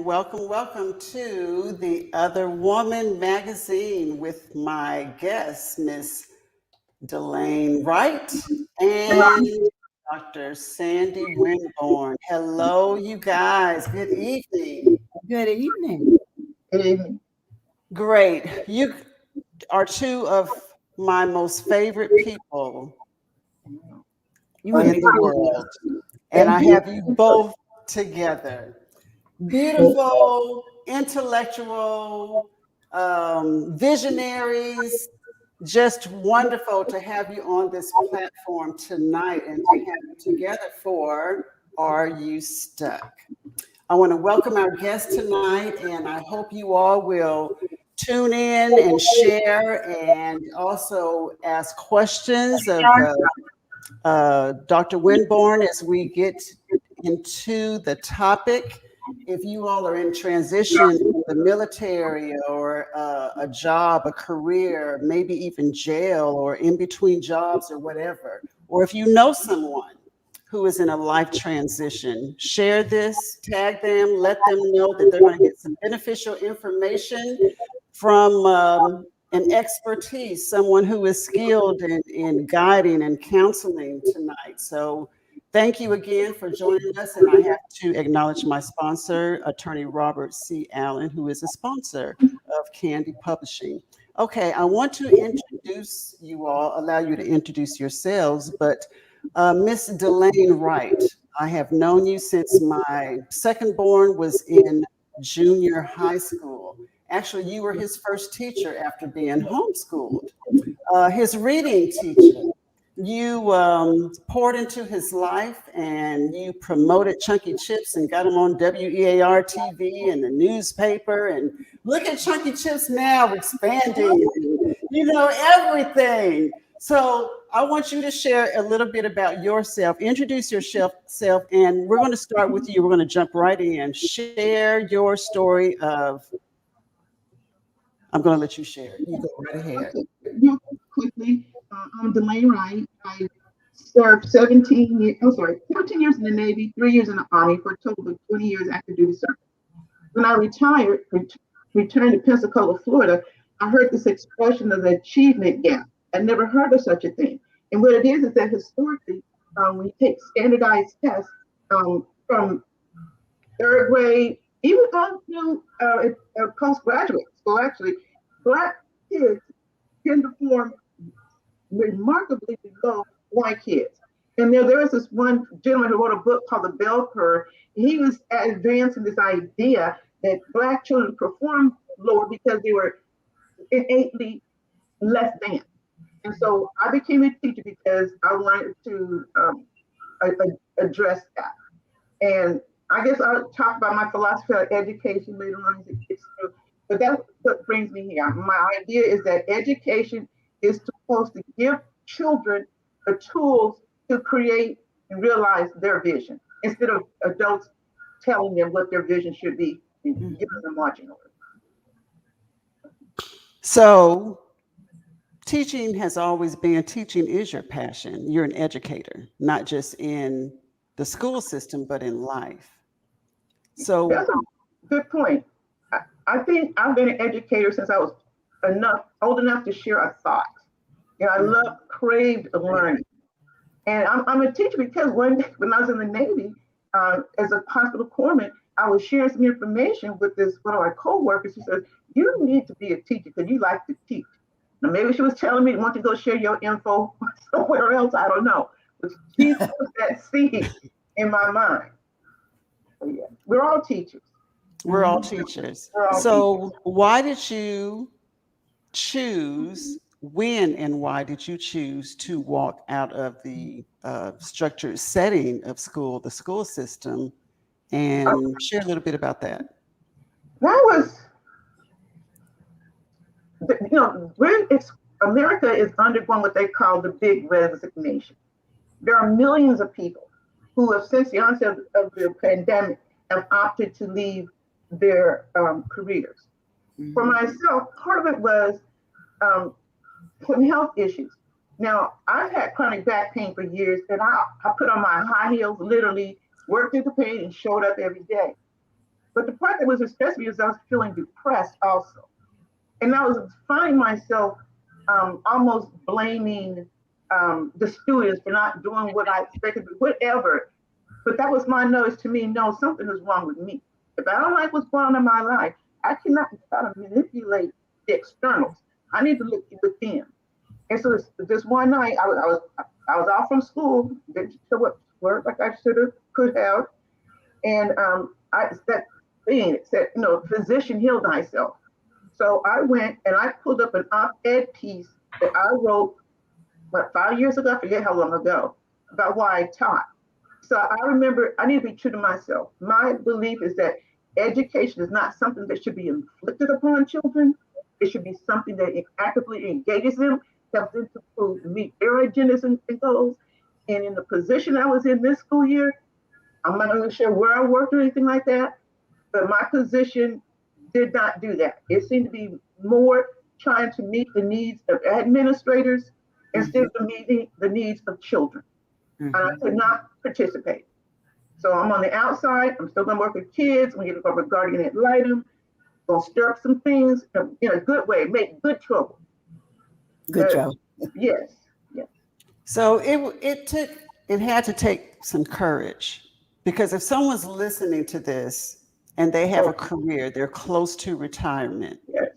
welcome to the Other Woman magazine with my guest, Miss Delane Wright and Dr. Sandy Winborn. Hello, you guys. Good evening. Good evening. Good evening. Great. You are two of my most favorite people You in and the world, and I Thank you. have you both together. Beautiful, intellectual, visionaries. Just wonderful to have you on this platform tonight and to have you together for Are You Stuck? I want to welcome our guest tonight, and I hope you all will tune in and share and also ask questions of Dr. Winborn as we get into the topic. If you all are in transition in the military or a job, a career, maybe even jail or in between jobs or whatever, or if you know someone who is in a life transition, share this, tag them, let them know that they're going to get some beneficial information from an expertise, someone who is skilled in guiding and counseling tonight. So thank you again for joining us. And I have to acknowledge my sponsor, Attorney Robert C. Allen, who is a sponsor of Candy Publishing. Okay, I want to introduce you all, allow you to introduce yourselves, but Miss Delane Wright, I have known you since my second born was in junior high school. Actually, you were his first teacher after being homeschooled. His reading teacher. You poured into his life and you promoted Chunky Chips and got him on WEAR TV and the newspaper. And look at Chunky Chips now expanding, everything. So I want you to share a little bit about yourself, introduce yourself, and we're going to start with you. We're going to jump right in. Share your story of, I'm going to let you share. You go right ahead. Real quickly, I'm Delane Wright. I served 14 years in the Navy, 3 years in the Army for a total of 20 years active duty service. When I retired, returned to Pensacola, Florida, I heard this expression of the achievement gap. I never heard of such a thing. And what it is that historically, when you take standardized tests from third grade, even on to postgraduate school, actually, Black kids tend to form remarkably below white kids. And there was this one gentleman who wrote a book called The Bell Curve. He was advancing this idea that Black children perform lower because they were innately less than. And so I became a teacher because I wanted to address that. And I guess I'll talk about my philosophy of education later on as it gets through. But that's what brings me here. My idea is that education is supposed to give children the tools to create and realize their vision instead of adults telling them what their vision should be and giving them marching orders. So teaching is your passion. You're an educator, not just in the school system, but in life. So, That's a good point. I think I've been an educator since I was old enough to share a thought. I love, craved learning. And I'm a teacher because when I was in the Navy, as a hospital corpsman, I was sharing some information with one of my coworkers. She said, "You need to be a teacher because you like to teach." Now, maybe she was telling me, "Want to go share your info somewhere else?" I don't know. But she put that seed in my mind. So, yeah, we're all teachers. we're all teachers. We're all So, why did you why did you choose to walk out of the structured setting of school, the school system, and share a little bit about that? That was, America is undergoing what they call the big resignation. There are millions of people who have, since the onset of the pandemic, have opted to leave their careers. For myself, part of it was some health issues. Now, I've had chronic back pain for years, and I put on my high heels, literally worked through the pain and showed up every day. But the part that was stressing me is I was feeling depressed also. And I was finding myself almost blaming the students for not doing what I expected, whatever. But that was my notice to me, no, something is wrong with me. If I don't like what's going on in my life, I cannot try to manipulate the externals. I need to look within. And so this one night, I was off from school, didn't show up to work like I could have. And that thing, it said, physician heal thyself. So I went and I pulled up an op-ed piece that I wrote, 5 years ago? I forget how long ago, about why I taught. So I remember I need to be true to myself. My belief is that education is not something that should be inflicted upon children. It should be something that actively engages them, helps them to meet their agendas and goals. And in the position I was in this school year, I'm not going to share where I worked or anything like that, but my position did not do that. It seemed to be more trying to meet the needs of administrators instead of meeting the needs of children. And I could not participate. So I'm on the outside. I'm still going to work with kids. I'm going to go over guardian ad litem. Going to stir up some things in a good way, make good trouble. Good job. Yes. So it had to take some courage, because if someone's listening to this and they have a career, they're close to retirement. Yes.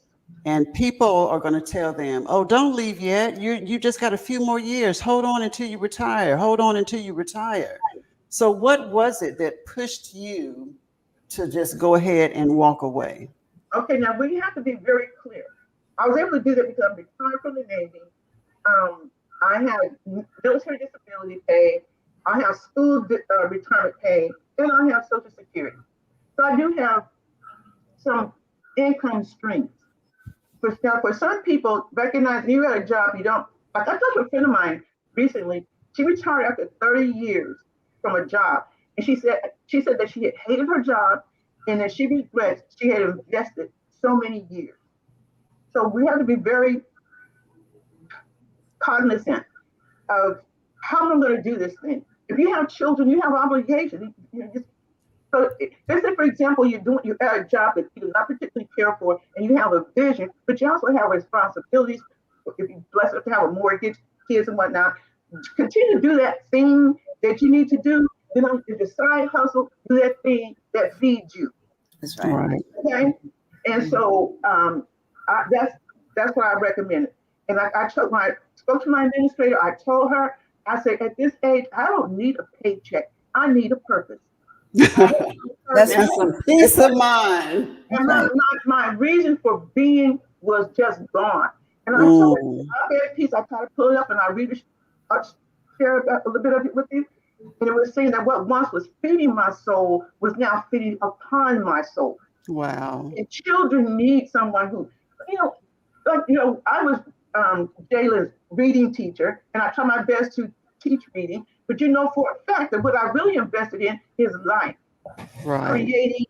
And people are going to tell them, oh, don't leave yet. You just got a few more years. Hold on until you retire. Hold on until you retire. So what was it that pushed you to just go ahead and walk away? Okay, now we have to be very clear. I was able to do that because I'm retired from the Navy. I have military disability pay. I have school retirement pay, and I have Social Security. So I do have some income streams. For some people, recognizing you had a job, you don't, like I talked to a friend of mine recently, she retired after 30 years from a job. And she said that she had hated her job and that she regrets she had invested so many years. So we have to be very cognizant of how I'm going to do this thing. If you have children, you have obligations. So let's say, for example, you're at a job that you do not particularly care for, and you have a vision, but you also have responsibilities. If you're blessed enough to have a mortgage, kids and whatnot, continue to do that thing that you need to do. Then if you side hustle, do that thing that feeds you. That's right. Okay, and so that's what I recommended. And I spoke to my administrator. I told her, I said, at this age, I don't need a paycheck. I need a purpose. That's some peace of mind. And my reason for being was just gone. And I told her, that piece, I try to pull it up and I share a little bit of it with you. And it was saying that what once was feeding my soul was now feeding upon my soul. Wow. And children need someone who, I was Jalen's reading teacher, and I try my best to teach reading, but for a fact that what I really invested in is life. Right. Creating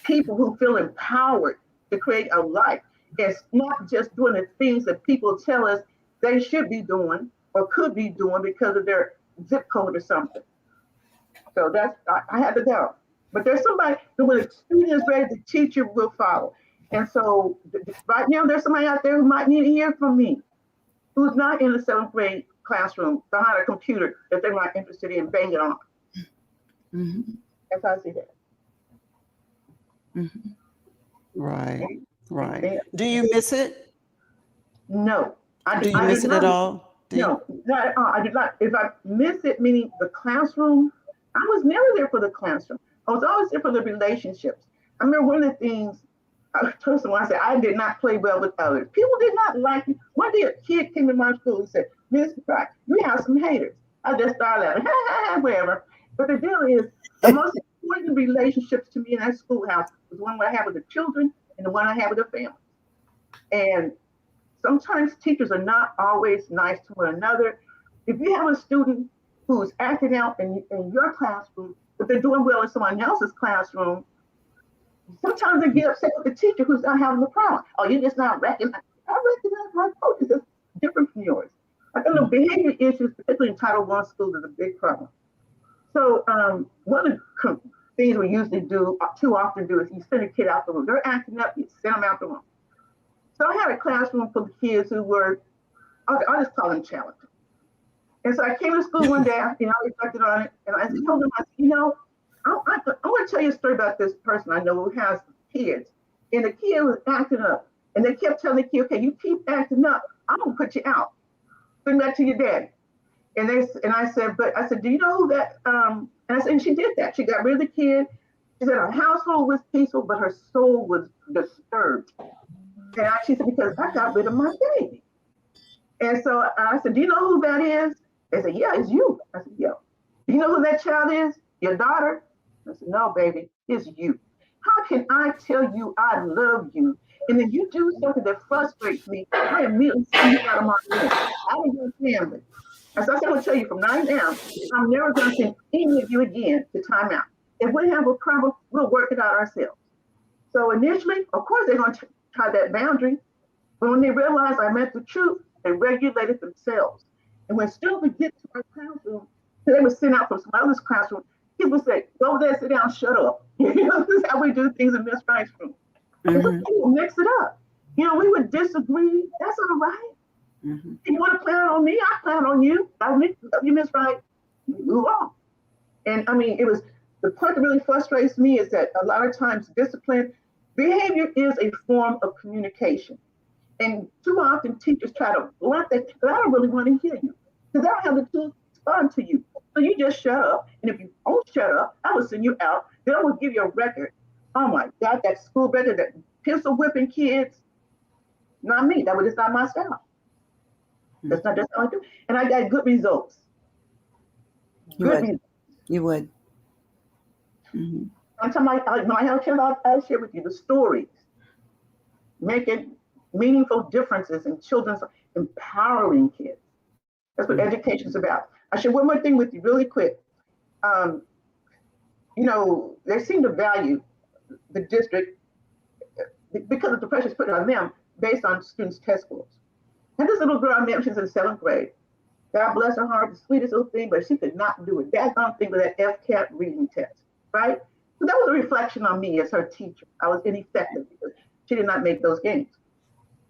people who feel empowered to create a life. It's not just doing the things that people tell us they should be doing or could be doing because of their zip code or something. So I had to go. But there's somebody who, when a student is ready, the teacher will follow. And so right now there's somebody out there who might need to hear from me, who's not in the 7th grade classroom behind a computer that they're not interested in banging on. Mm-hmm. That's how I see that. Mm-hmm. Right. Do you miss it? No. Do you miss it at all? No, not at all. I did not. If I miss it, meaning the classroom, I was never there for the classroom. I was always there for the relationships. I remember one of the things I told someone, I said, I did not play well with others. People did not like me. One day a kid came to my school and said, Miss Pratt, you have some haters. I just started laughing, whatever. But the deal is, the most important relationships to me in that schoolhouse was the one I have with the children and the one I have with the family. And sometimes teachers are not always nice to one another. If you have a student who's acting out in your classroom, but they're doing well in someone else's classroom, sometimes they get upset with the teacher who's not having the problem. Oh, you're just not recognizing. I recognize my coaches as different from yours. I think the behavior issues, particularly in Title I schools, is a big problem. So one of the things we usually do too often do is you send a kid out the room. They're acting up, you send them out the room. So I had a classroom full of kids who were, I'll just call them challenging. And so I came to school one day, I reflected on it, and I told them, I said, I want to tell you a story about this person I know who has kids. And the kid was acting up. And they kept telling the kid, okay, you keep acting up, I'm going to put you out. Bring that to your daddy. And I said, do you know who that, and I said, and she did that. She got rid of the kid. She said her household was peaceful, but her soul was disturbed. And she said, because I got rid of my baby. And so I said, do you know who that is? They said, yeah, it's you. I said, yeah. Do you know who that child is? Your daughter? I said, no, baby, it's you. How can I tell you I love you? And then you do something that frustrates me, I immediately send you out of my room, out of your family. And so I said, I'm going to tell you from now on, I'm never going to send any of you again to timeout. If we have a problem, we'll work it out ourselves. So initially, of course, they're going to try that boundary. But when they realized I meant the truth, they regulated themselves. And when students would get to our classroom, they would send out from some other classroom, people would say, go over there, sit down, shut up. This is how we do things in Miss Wright's room. Mm-hmm. We'll mix it up. We would disagree. That's all right. Mm-hmm. If you want to plan on me, I plan on you. I love you, Miss Wright. Move on. And it was the part that really frustrates me is that a lot of times behavior is a form of communication. And too often teachers try to blunt that, but I don't really want to hear you because I don't have the tools to respond to you. So you just shut up. And if you don't shut up, I will send you out. Then I will give you a record. Oh my God, that school record, that pencil whipping kids. Not me. That was not my style. That's not just how I do. And I got good results. You would. Mm-hmm. I'm talking about, when I have a chance, I'll share with you the stories. Making meaningful differences in children's, empowering kids. That's what education is about. I share one more thing with you really quick. They seem to value the district because of the pressures put on them based on students' test scores. And this little girl I met, she's in 7th grade. God bless her heart, the sweetest little thing, but she could not do a daggone thing with that FCAT reading test, right? So that was a reflection on me as her teacher. I was ineffective because she did not make those gains.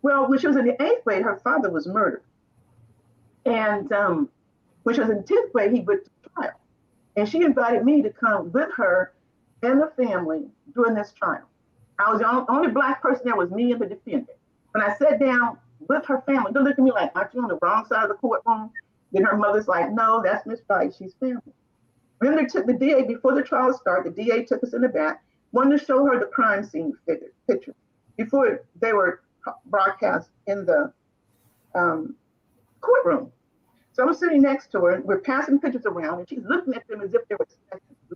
Well, when she was in the 8th grade, her father was murdered. And when she was in 10th grade, he went to trial. And she invited me to come with her and the family during this trial. I was the only Black person there was me and the defendant. When I sat down with her family, they looked at me like, aren't you on the wrong side of the courtroom? Then her mother's like, no, that's Miss Wright, she's family. Then they took the DA, before the trial started, the DA took us in the back, wanted to show her the crime scene picture before they were broadcast in the courtroom. So I'm sitting next to her, and we're passing pictures around, and she's looking at them as if they were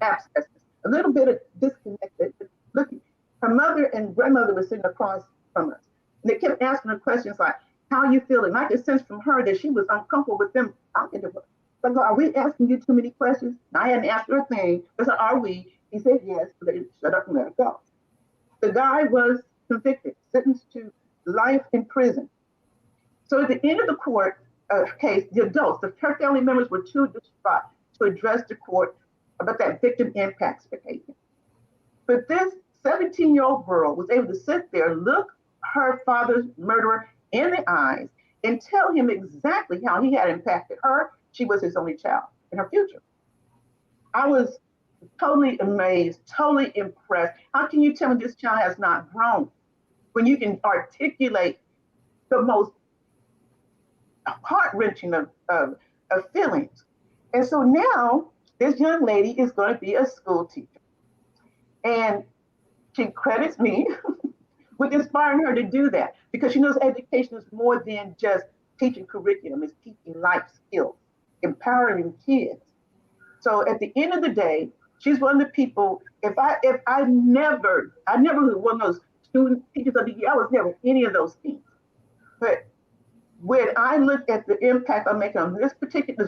lab sessions, a little bit of disconnected, looking. Her mother and grandmother were sitting across from us. And they kept asking her questions like, how are you feeling? And I could sense from her that she was uncomfortable with them talking to her. So I go, are we asking you too many questions? And I hadn't asked her a thing. I said, are we? He said, yes. So they shut up and let her go. The guy was convicted, sentenced to life in prison. So at the end of the court case, the adults, her family members were too distraught to address the court about that victim impact statement. But this 17-year-old girl was able to sit there, look her father's murderer in the eyes, and tell him exactly how he had impacted her. She was his only child in her future. I was totally amazed, totally impressed. How can you tell me this child has not grown when you can articulate the most heart-wrenching of feelings? And so now this young lady is going to be a school teacher. And she credits me with inspiring her to do that, because she knows education is more than just teaching curriculum, it's teaching life skills, empowering kids. So at the end of the day, she's one of the people, I never was one of those student teachers of the year, I was never any of those things. But when I look at the impact I'm making on this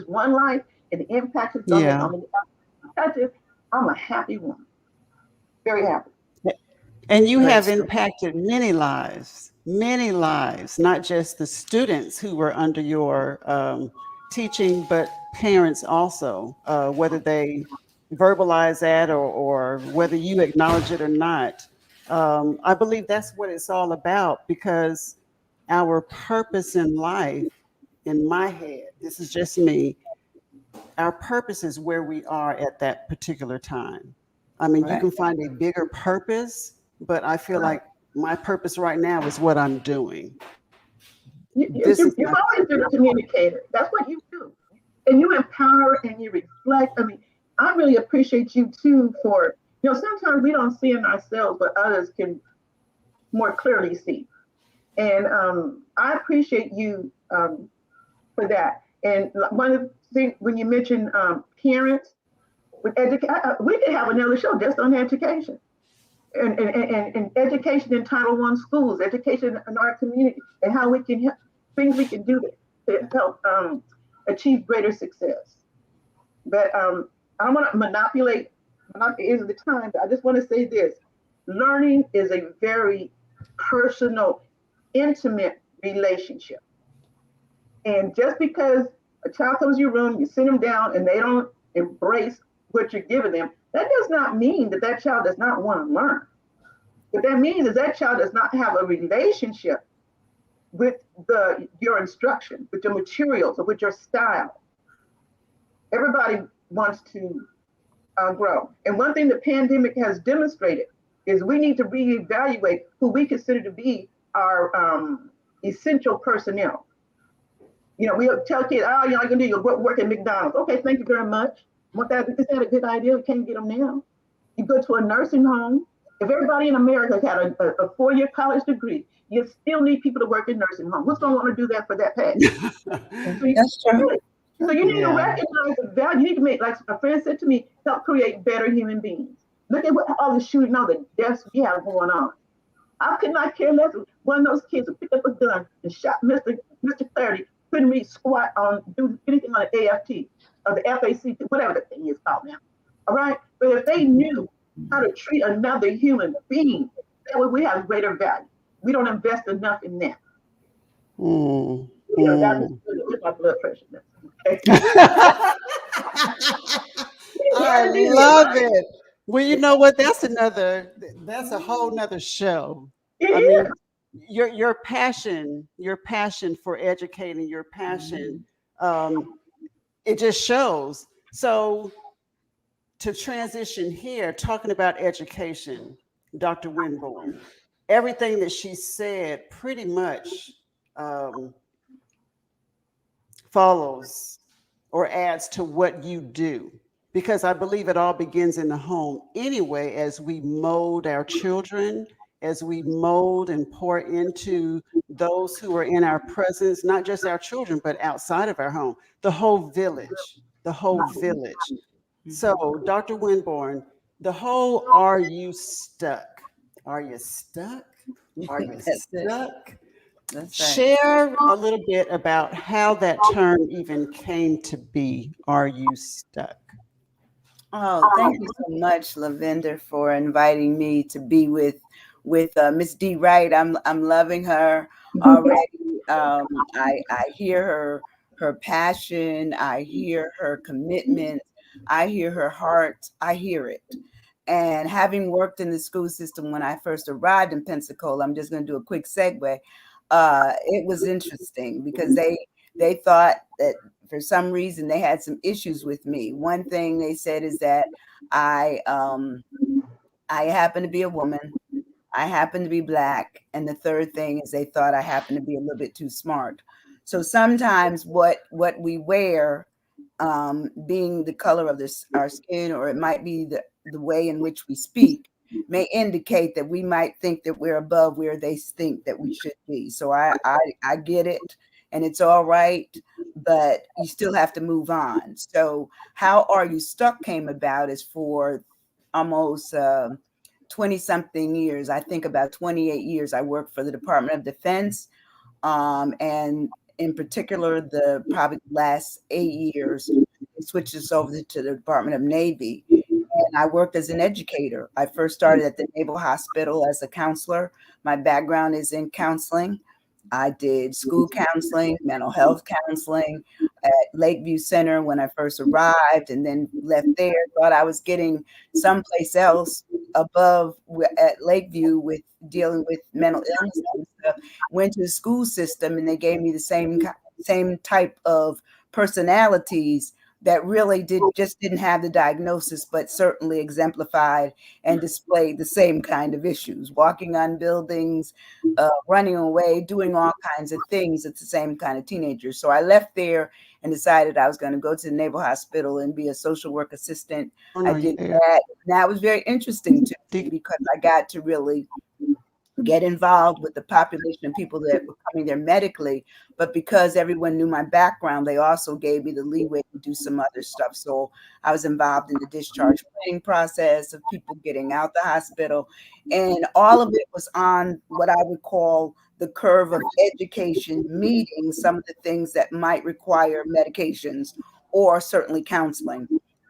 one life and the impact it's going to make on the other, I'm a happy woman. Very happy. And you have impacted many lives, not just the students who were under your teaching, but parents also, whether they verbalize that or whether you acknowledge it or not. I believe that's what it's all about, because our purpose in life, in my head, this is just me, our purpose is where we are at that particular time. I mean, you Right. can find a bigger purpose, but I feel like my purpose right now is what I'm doing. This is You've my always been a communicator. That's what you do. And you empower and you reflect. I mean, I really appreciate you too for, sometimes we don't see in ourselves what others can more clearly see. And I appreciate you for that. And one of the things, when you mention parents, with we could have another show just on education. And education in Title I schools, education in our community, and how we can help, things we can do to help achieve greater success. But I don't want to monopolize the time, but I just want to say this. Learning is a very personal, intimate relationship. And just because a child comes to your room, you sit them down and they don't embrace what you're giving them, that does not mean that that child does not want to learn. What that means is that child does not have a relationship with your instruction, with your materials, or with your style. Everybody wants to grow. And one thing the pandemic has demonstrated is we need to reevaluate who we consider to be our essential personnel. We'll tell kids, oh, you're going to do your work at McDonald's. Okay, thank you very much. Is that a good idea? We can't get them now. You go to a nursing home. If everybody in America had a 4-year college degree, you still need people to work in nursing homes. Who's going to want to do that for that pay? That's true. So you need to recognize the value. You need to make, like a friend said to me, help create better human beings. Look at all the shooting, all the deaths we have going on. I could not care less. One of those kids who picked up a gun and shot Mr. Clarity, couldn't read squat on, do anything on the AFT or the FAC, whatever the thing is called now. All right? But if they knew how to treat another human being, that way we have greater value. We don't invest enough in that. That was my blood pressure. Okay? I love it. Well, you know what? That's a whole nother show. I mean, your passion for educating, your passion, it just shows. So to transition here, talking about education, Dr. Winborn, everything that she said pretty much follows or adds to what you do, because I believe it all begins in the home anyway, as we mold our children, as we mold and pour into those who are in our presence, not just our children, but outside of our home, the whole village. So, Dr. Winborn, the whole "are you stuck? Are you stuck? Are you stuck?" That's Share a little bit about how that term even came to be. Are you stuck? Oh, thank you so much, Lavender, for inviting me to be with Miss D. Wright. I'm loving her already. I hear her passion. I hear her commitment. I hear her heart. I hear it. And having worked in the school system when I first arrived in Pensacola, I'm just going to do a quick segue. It was interesting because they thought that for some reason they had some issues with me. One thing they said is that I happen to be a woman. I happen to be Black. And the third thing is they thought I happened to be a little bit too smart. So sometimes what we wear, being the color of our skin, or it might be the way in which we speak, may indicate that we might think that we're above where they think that we should be. So I get it, and it's all right, but you still have to move on. So how Are You Stuck came about is for almost 20 something years. I think about 28 years I worked for the Department of Defense, and in particular the probably last 8 years it switched us over to the Department of Navy. And I worked as an educator. I first started at the Naval Hospital as a counselor. My background is in counseling. I did school counseling, mental health counseling, at Lakeview Center when I first arrived, and then left there, thought I was getting someplace else above at Lakeview with dealing with mental illness and stuff. Went to the school system, and they gave me the same type of personalities that really didn't have the diagnosis, but certainly exemplified and displayed the same kind of issues, walking on buildings, running away, doing all kinds of things. It's the same kind of teenagers. So I left there and decided I was going to go to the Naval Hospital and be a social work assistant. I did that. And that was very interesting to me because I got to really get involved with the population of people that were coming there medically. But because everyone knew my background, they also gave me the leeway to do some other stuff. So I was involved in the discharge planning process of people getting out the hospital. And all of it was on what I would call the curve of education, meeting some of the things that might require medications or certainly counseling.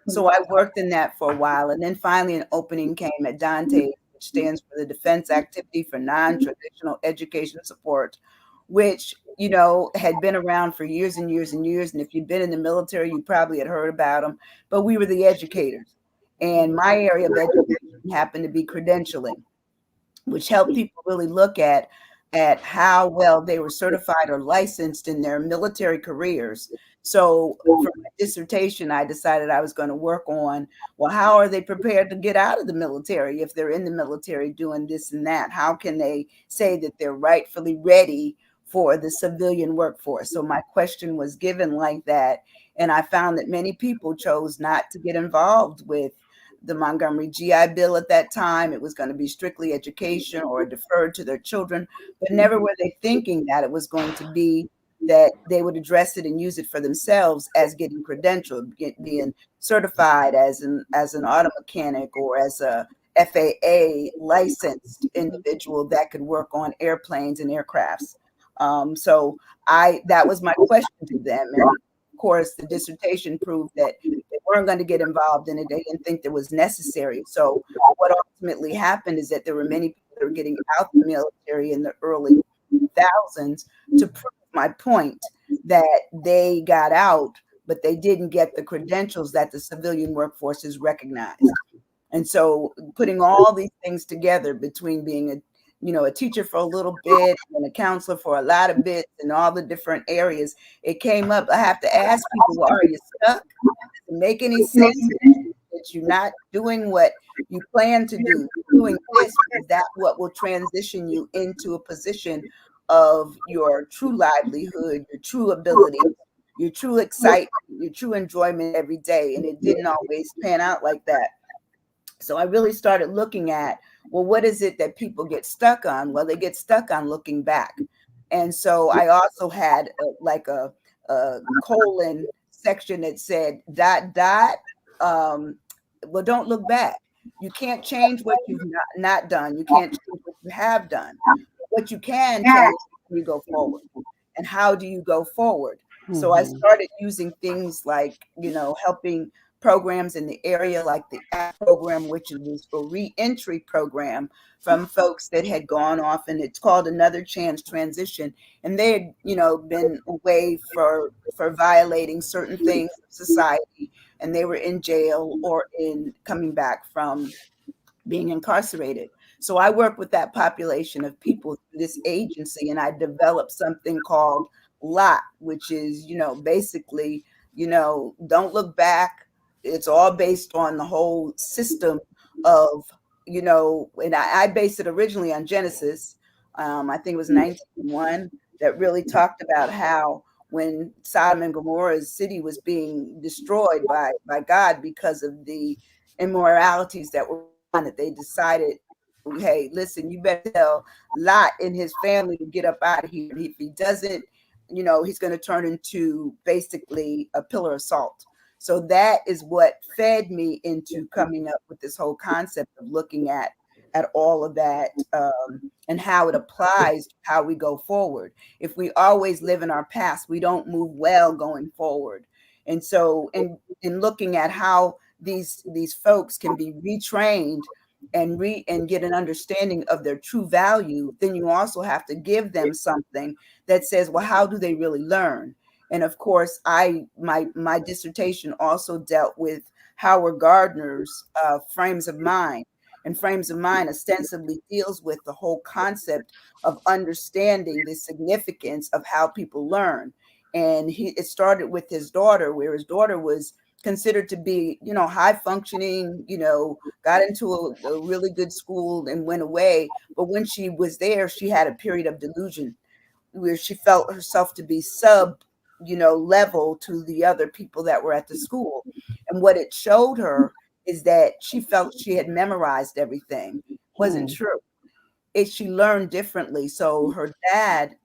So I worked in that for a while. And then finally an opening came at Dante, stands for the Defense Activity for Non-Traditional Education Support, which, you know, had been around for years and years and years. And if you'd been in the military, you probably had heard about them, but we were the educators. And my area of education happened to be credentialing, which helped people really look at how well they were certified or licensed in their military careers. So for my dissertation, I decided I was going to work on, well, how are they prepared to get out of the military if they're in the military doing this and that? How can they say that they're rightfully ready for the civilian workforce? So my question was given like that. And I found that many people chose not to get involved with the Montgomery GI Bill at that time. It was going to be strictly education or deferred to their children, but never were they thinking that it was going to be that they would address it and use it for themselves as getting credentialed, being certified as an auto mechanic or as a FAA licensed individual that could work on airplanes and aircrafts. So that was my question to them. And of course, the dissertation proved that they weren't going to get involved in it. They didn't think it was necessary. So what ultimately happened is that there were many people that were getting out the military in the early 2000s to prove my point that they got out, but they didn't get the credentials that the civilian workforce is recognized. And so putting all these things together between being a teacher for a little bit and a counselor for a lot of bits and all the different areas, it came up. I have to ask people, are you stuck? Does it make any sense that you're not doing what you plan to do? Doing this, is that what will transition you into a position of your true livelihood, your true ability, your true excitement, your true enjoyment every day? And it didn't always pan out like that. So I really started looking at, well, what is it that people get stuck on? Well, they get stuck on looking back. And so I also had a colon section that said ... Well, don't look back. You can't change what you've not done. You can't change what you have done. What you can change when you go forward. And how do you go forward? Mm-hmm. So I started using things like, helping programs in the area, like the ACT program, which is a re-entry program from folks that had gone off, and it's called Another Chance Transition. And they had, been away for violating certain things of society, and they were in jail or in coming back from being incarcerated. So I work with that population of people through this agency, and I developed something called LOT, which is, basically, don't look back. It's all based on the whole system of, and I based it originally on Genesis. I think it was 1901 that really talked about how when Sodom and Gomorrah's city was being destroyed by God because of the immoralities that were on it, they decided, hey, listen, you better tell Lot and his family to get up out of here. If he doesn't, he's going to turn into basically a pillar of salt. So that is what fed me into coming up with this whole concept of looking at all of that and how it applies to how we go forward. If we always live in our past, we don't move well going forward. And so in looking at how these folks can be retrained and get an understanding of their true value, then you also have to give them something that says, well, how do they really learn? And of course, my dissertation also dealt with Howard Gardner's frames of mind. And frames of mind ostensibly deals with the whole concept of understanding the significance of how people learn. And it started with his daughter, where his daughter was considered to be, high functioning, got into a really good school and went away. But when she was there, she had a period of delusion where she felt herself to be level to the other people that were at the school. And what it showed her is that she felt she had memorized everything. Wasn't true. She learned differently. So her dad,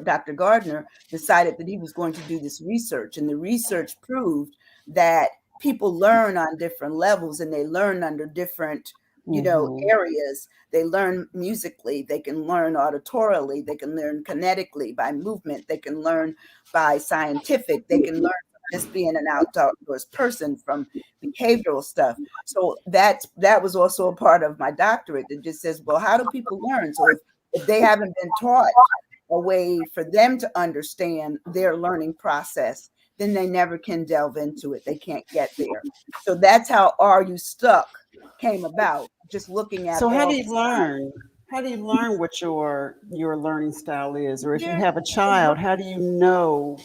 Dr. Gardner, decided that he was going to do this research. And the research proved that people learn on different levels, and they learn under different areas. They learn musically, they can learn auditorily, they can learn kinetically by movement, they can learn by scientific, they can learn from just being an outdoors person, from behavioral stuff. So that was also a part of my doctorate that just says, well, how do people learn? So if they haven't been taught a way for them to understand their learning process, then they never can delve into it. They can't get there. So that's how Are You Stuck came about, just looking at. So how do you learn? How do you learn what your learning style is? Or if you have a child, how do you know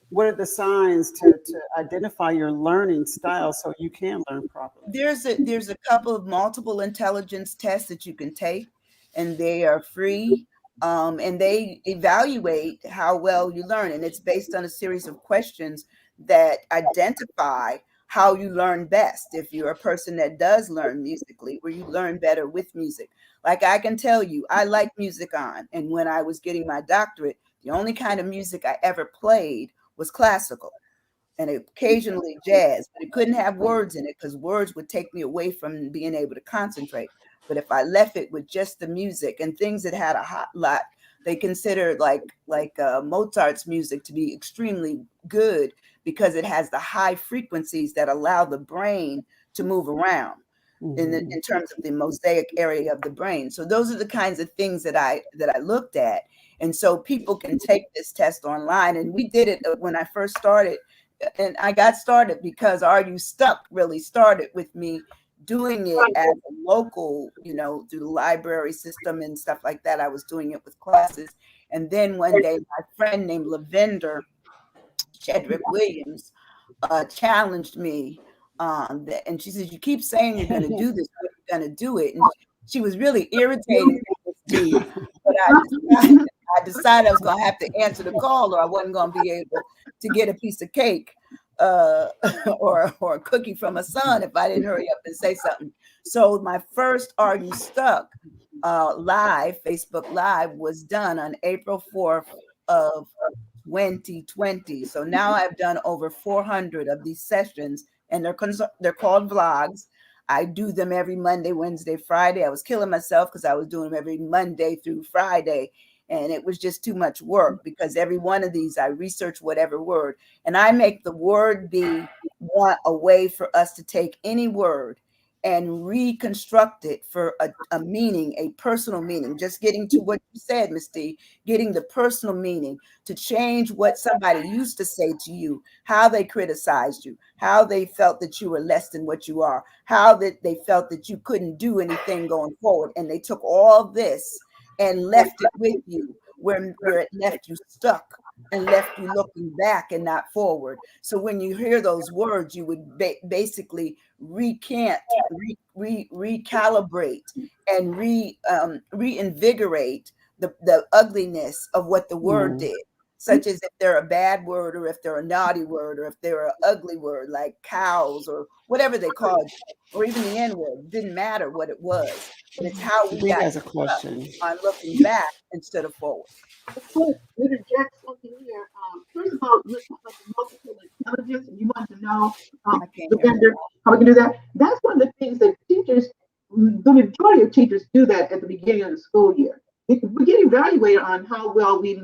what are the signs to identify your learning style so you can learn properly? There's a couple of multiple intelligence tests that you can take, and they are free. And they evaluate how well you learn. And it's based on a series of questions that identify how you learn best. If you're a person that does learn musically, where you learn better with music. Like I can tell you, I like music on. And when I was getting my doctorate, the only kind of music I ever played was classical and occasionally jazz, but it couldn't have words in it because words would take me away from being able to concentrate. But if I left it with just the music and things that had a hot lot, they consider like Mozart's music to be extremely good because it has the high frequencies that allow the brain to move around in terms of the mosaic area of the brain. So those are the kinds of things that I looked at. And so people can take this test online. And we did it when I first started. And I got started because Are You Stuck really started with me doing it as a local, through the library system and stuff like that. I was doing it with classes. And then one day, my friend named Lavender Chedrick Williams challenged me on that. And she said, you keep saying you're going to do this, but you're going to do it. And she was really irritated with me. But I decided I was going to have to answer the call, or I wasn't going to be able to get a piece of cake or a cookie from a son if I didn't hurry up and say something. So my first Are You Stuck live, Facebook Live, was done on April 4th of 2020. So now I've done over 400 of these sessions, and they're called vlogs. I do them every Monday, Wednesday, Friday. I was killing myself because I was doing them every Monday through Friday. And it was just too much work because every one of these, I research whatever word, and I make the word be a way for us to take any word and reconstruct it for a meaning, a personal meaning. Just getting to what you said, Ms. D, getting the personal meaning to change what somebody used to say to you, how they criticized you, how they felt that you were less than what you are, how that they felt that you couldn't do anything going forward. And they took all this and left it with you where it left you stuck and left you looking back and not forward. So when you hear those words, you would basically recant, recalibrate, and reinvigorate the ugliness of what the word did, such as if they're a bad word, or if they're a naughty word, or if they're an ugly word like cows or whatever they called, or even the N-word. It didn't matter what it was. But it's how we got has a question on looking back instead of forward. Let me interject something here. First of all, you're talking about the multiple intelligence, and you want to know how we can do that. That's one of the things that teachers, the majority of teachers, do that at the beginning of the school year. We get evaluated on how well we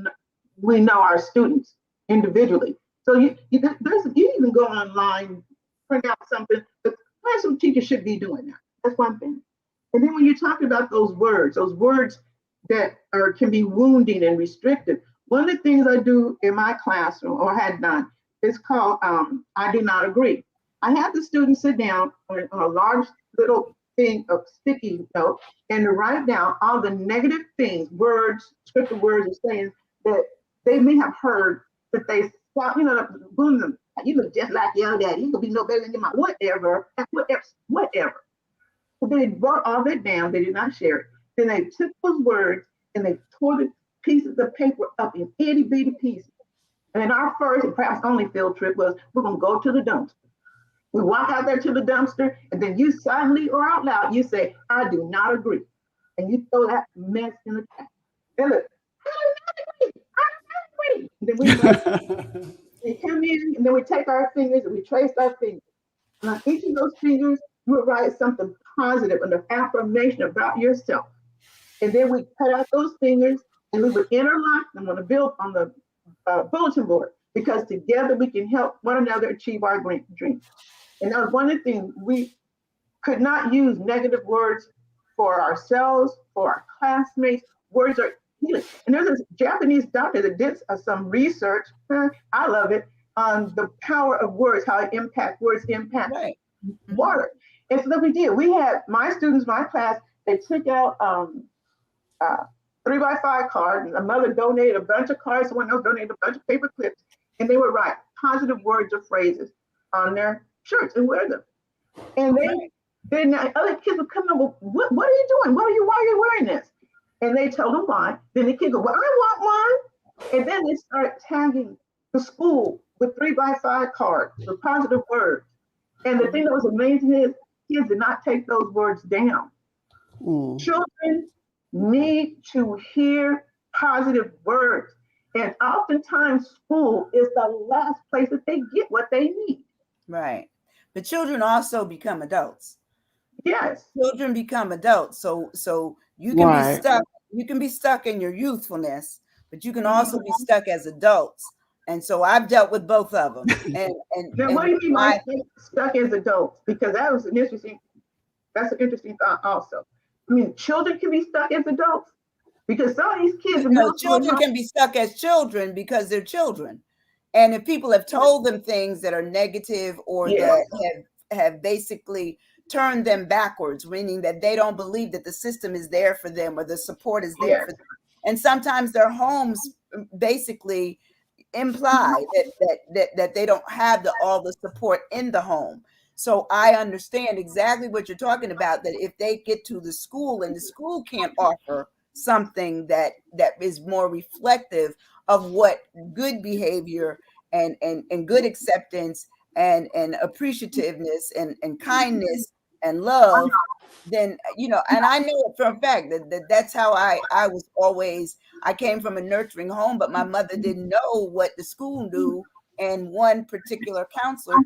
know our students individually. So you even go online, print out something. The classroom teacher should be doing that. That's one thing. And then when you're talking about those words that can be wounding and restrictive, One of the things I do in my classroom or had done is called I do not agree. I have the students sit down on a large little thing of sticky note and to write down all the negative things, words, scripted words or sayings that they may have heard that they thought, boom, you look just like your daddy. You could be no better than your mom, whatever. So they wrote all that down. They did not share it. Then they took those words and they tore the pieces of paper up in itty bitty pieces. And our first and perhaps only field trip was we're going to go to the dumpster. We walk out there to the dumpster, and then you silently or out loud, you say, I do not agree. And you throw that mess in the trash. And look, I do not agree. And then we come in, and then we take our fingers and we trace our fingers. And on each of those fingers, you would write something positive, an affirmation about yourself. And then we cut out those fingers, and we would interlock them on the bulletin board, because together we can help one another achieve our dreams. And that was one of the things, we could not use negative words for ourselves, for our classmates. Words are healing. And there's this Japanese doctor that did some research, I love it, on the power of words, how words impact Right. water. And so that we did. We had my students, my class, they took out 3x5 cards, and a mother donated a bunch of cards, someone else donated a bunch of paper clips, and they would write positive words or phrases on their shirts and wear them. And then other kids would come up, well, what are you doing? Why are you wearing this? And they tell them why. Then the kids go, well, I want one. And then they start tagging the school with 3x5 cards with positive words. And the thing that was amazing is kids did not take those words down. Children need to hear positive words. And oftentimes school is the last place that they get what they need. Right. But children also become adults. Yes. Children become adults. So you can be stuck. You can be stuck in your youthfulness, but you can also be stuck as adults. And so I've dealt with both of them. And now, what do you mean by stuck as adults? Because that's an interesting thought also. I mean, children can be stuck as adults because some of these kids, children can be stuck as children because they're children. And if people have told them things that are negative or that have basically turned them backwards, meaning that they don't believe that the system is there for them or the support is there for them. And sometimes their homes basically imply that they don't have all the support in the home. So I understand exactly what you're talking about, that if they get to the school and the school can't offer something that is more reflective of what good behavior and good acceptance and appreciativeness and kindness and love, then, and I know it for a fact that's how I was always. I came from a nurturing home, but my mother didn't know what the school knew. And one particular counselor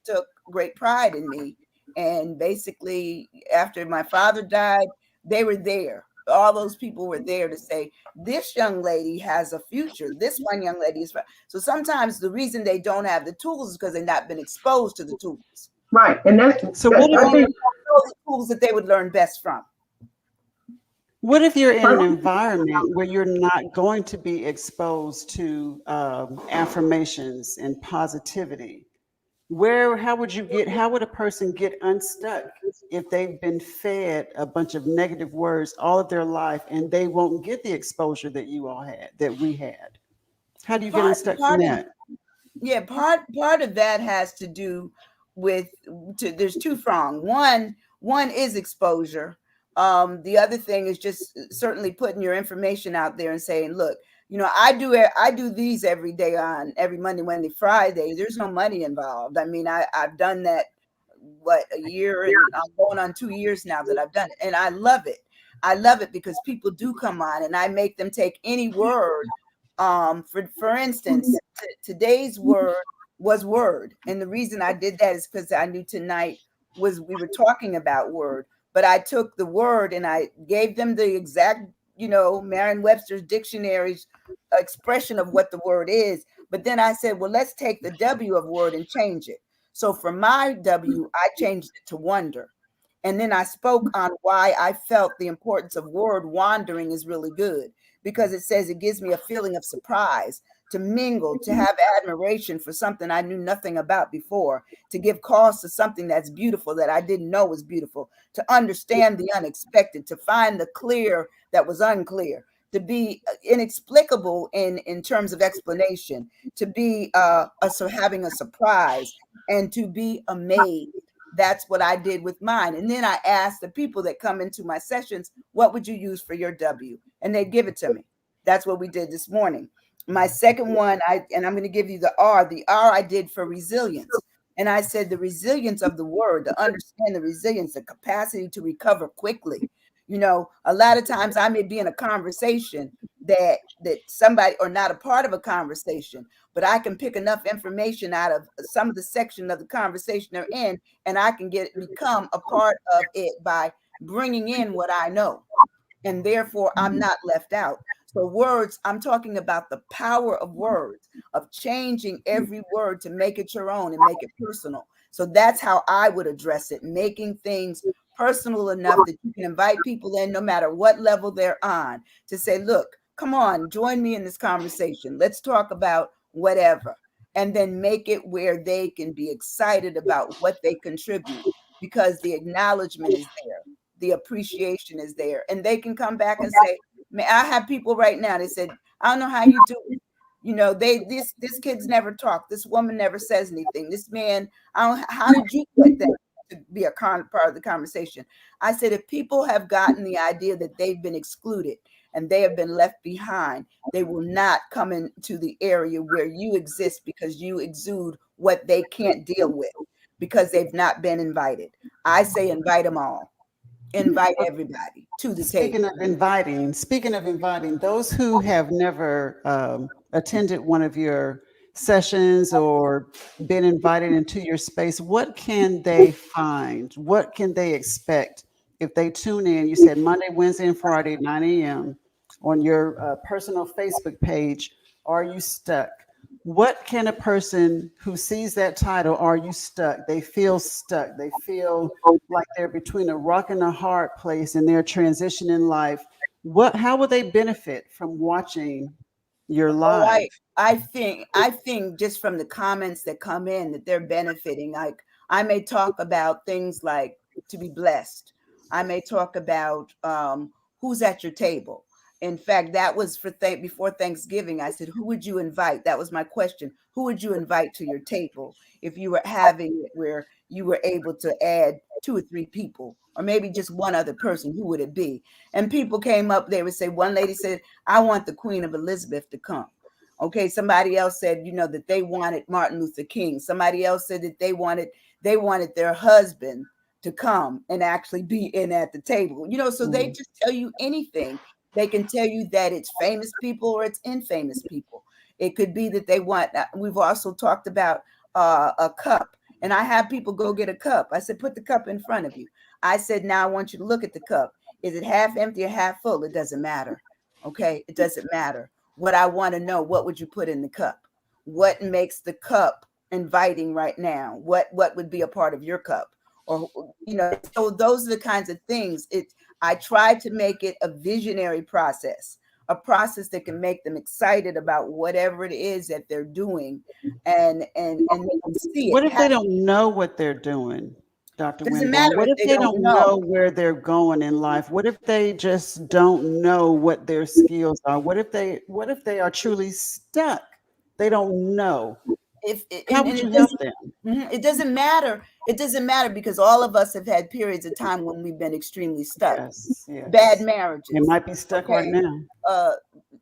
took great pride in me. And basically, after my father died, they were there. All those people were there to say, this young lady has a future. This one young lady is. So sometimes the reason they don't have the tools is because they've not been exposed to the tools. Right. And that's so what are the tools that they would learn best from? What if you're in an environment where you're not going to be exposed to affirmations and positivity? How would a person get unstuck if they've been fed a bunch of negative words all of their life and they won't get the exposure that we had? How do you get unstuck from that? Yeah, part of that has to do with, there's two-pronged. One is exposure. The other thing is just certainly putting your information out there and saying, look, I do these every day, on every Monday, Wednesday, Friday. There's no money involved. I mean, I've done that, a year, and I'm going on 2 years now that I've done it. And I love it. I love it because people do come on and I make them take any word. For instance, today's word was word. And the reason I did that is because I knew tonight we were talking about word. But I took the word and I gave them the exact, Merriam-Webster's dictionary's expression of what the word is. But then I said, well, let's take the W of word and change it. So for my W, I changed it to wonder. And then I spoke on why I felt the importance of word wandering is really good. because it says it gives me a feeling of surprise, to mingle, to have admiration for something I knew nothing about before, to give cause to something that's beautiful that I didn't know was beautiful, to understand the unexpected, to find the clear that was unclear, to be inexplicable in terms of explanation, to be so having a surprise, and to be amazed. That's what I did with mine. And then I asked the people that come into my sessions, what would you use for your W? And they'd give it to me. That's what we did this morning. My second one, and I'm going to give you the R. The R I did for resilience. And I said the resilience of the word, to understand the resilience, the capacity to recover quickly. You know, a lot of times I may be in a conversation that somebody, or not a part of a conversation, but I can pick enough information out of some of the section of the conversation they're in, and I can become a part of it by bringing in what I know. And therefore, I'm not left out. So words, I'm talking about the power of words, of changing every word to make it your own and make it personal. So that's how I would address it, making things personal enough that you can invite people in, no matter what level they're on, to say, look, come on, join me in this conversation. Let's talk about whatever. And then make it where they can be excited about what they contribute, because the acknowledgement is there, the appreciation is there, and they can come back and say, man, I have people right now, they said, I don't know how you do it. You know, this kid's never talked. This woman never says anything. This man, how did you get that to be a part of the conversation? I said, if people have gotten the idea that they've been excluded and they have been left behind, they will not come into the area where you exist, because you exude what they can't deal with, because they've not been invited. I say invite them all. Invite everybody to the table. Speaking of inviting, those who have never attended one of your sessions or been invited into your space, what can they find? What can they expect if they tune in? You said Monday, Wednesday, and Friday at 9 a.m. on your personal Facebook page. Are You Stuck? What can a person who sees that title, Are You Stuck? They feel stuck. They feel like they're between a rock and a hard place in their transition in life. How will they benefit from watching your Oh, live? I think just from the comments that come in that they're benefiting. Like, I may talk about things like to be blessed. I may talk about who's at your table. In fact, that was for before Thanksgiving. I said, who would you invite? That was my question. Who would you invite to your table if you were having it where you were able to add 2 or 3 people, or maybe just one other person? Who would it be? And people came up. They would say, one lady said, I want the Queen of Elizabeth to come. Okay, somebody else said, you know, that they wanted Martin Luther King. Somebody else said that they wanted their husband to come and actually be in at the table. You know, so they just tell you anything. They can tell you that it's famous people or it's infamous people. It could be that they want. We've also talked about a cup, and I have people go get a cup. I said, put the cup in front of you. I said, now I want you to look at the cup. Is it half empty or half full? It doesn't matter. Okay, it doesn't matter. What I want to know, what would you put in the cup? What makes the cup inviting right now? What would be a part of your cup? Or, you know, so those are the kinds of things. I try to make it a visionary process, a process that can make them excited about whatever it is that they're doing, and they can see it. What if they don't know what they're doing, Dr. Doesn't Winborn? matter What if if they don't know where they're going in life? What if they just don't know what their skills are? What if they are truly stuck? They don't know. How would you help them? It doesn't matter. It doesn't matter, because all of us have had periods of time when we've been extremely stuck. Yes, yes. Bad marriages. They might be stuck right now.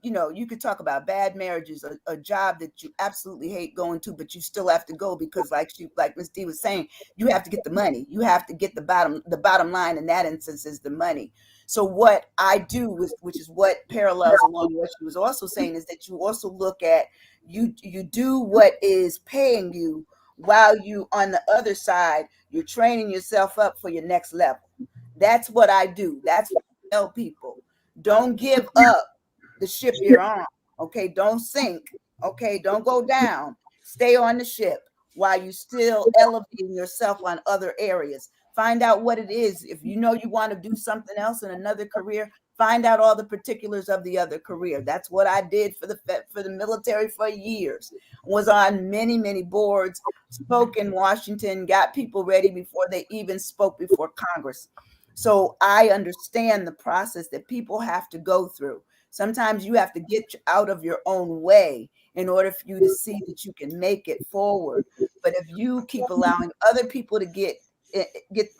You know, you could talk about bad marriages, a job that you absolutely hate going to, but you still have to go because, like Ms. D was saying, you have to get the money. You have to get the bottom line. In that instance is the money. So what I do, which is what parallels along what she was also saying, is that you also look at, you do what is paying you, while you on the other side, you're training yourself up for your next level. That's what I do. That's what I tell people. Don't give up the ship you're on. Okay, don't sink. Okay, don't go down. Stay on the ship while you still elevating yourself on other areas. Find out what it is. If you know you want to do something else in another career, find out all the particulars of the other career. That's what I did for the military for years. Was on many boards, spoke in Washington, got people ready before they even spoke before Congress. So I understand the process that people have to go through. Sometimes you have to get out of your own way in order for you to see that you can make it forward. But if you keep allowing other people to get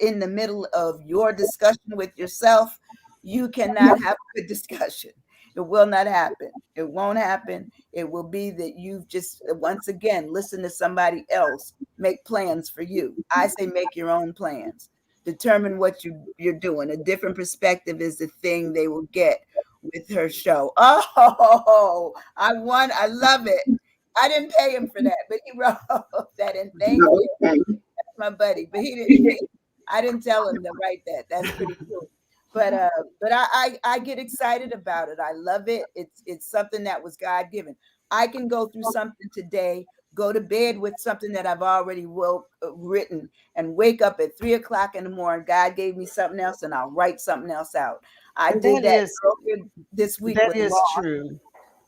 in the middle of your discussion with yourself, you cannot have a good discussion. It will not happen. It won't happen. It will be that you've just, once again, listen to somebody else, make plans for you. I say make your own plans. Determine what you're doing. A different perspective is the thing they will get with her show. Oh, I won. I love it. I didn't pay him for that, but he wrote that, and thank you. That's my buddy. But he didn't. I didn't tell him to write that. That's pretty cool. But I get excited about it. I love it. It's something that was God given. I can go through something today, go to bed with something that I've already written, and wake up at 3:00 in the morning. God gave me something else, and I'll write something else out. I did that this week. That is true.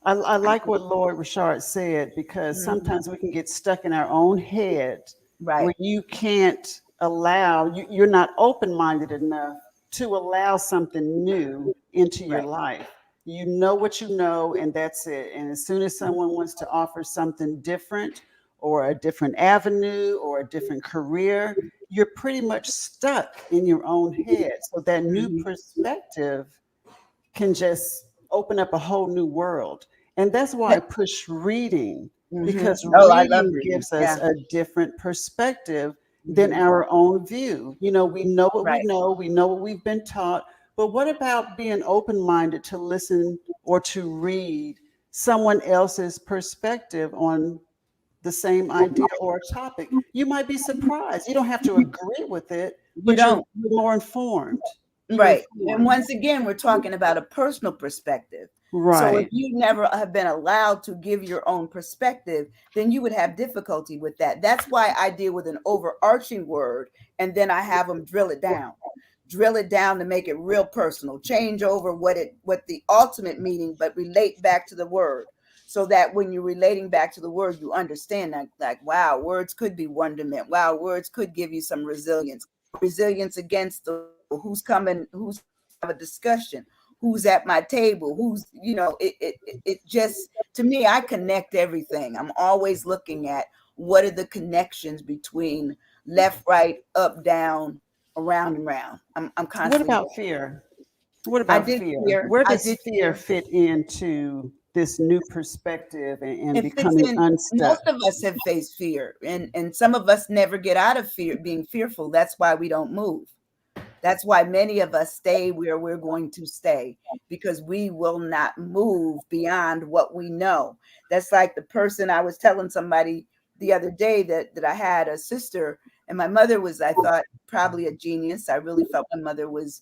I like what Lloyd Richard said, because sometimes we can get stuck in our own head, right, where you can't allow, you're not open-minded enough to allow something new into your life. You know what you know, and that's it. And as soon as someone wants to offer something different, or a different avenue, or a different career, you're pretty much stuck in your own head. So that new perspective can just open up a whole new world. And that's why I push reading, because reading gives us a different perspective than our own view. You know, we know what we know what we've been taught, but what about being open-minded to listen or to read someone else's perspective on the same idea or topic? You might be surprised. You don't have to agree with it, but you're more informed. Right. And once again, we're talking about a personal perspective. Right. So if you never have been allowed to give your own perspective, then you would have difficulty with that. That's why I deal with an overarching word, and then I have them drill it down to make it real personal, change over what the ultimate meaning, but relate back to the word. So that when you're relating back to the word, you understand that, like, wow, words could be wonderment. Wow, words could give you some resilience against who's coming, who's have a discussion, who's at my table, who's, it just, to me, I connect everything. I'm always looking at what are the connections between left, right, up, down, around and round. I'm constantly. What about fear? What about fear? Where does fear fit into this new perspective and becoming unstuck? Most of us have faced fear, and some of us never get out of fear, being fearful. That's why we don't move. That's why many of us stay where we're going to stay, because we will not move beyond what we know. That's like the person I was telling somebody the other day that I had a sister, and my mother was, I thought, probably a genius. I really felt my mother was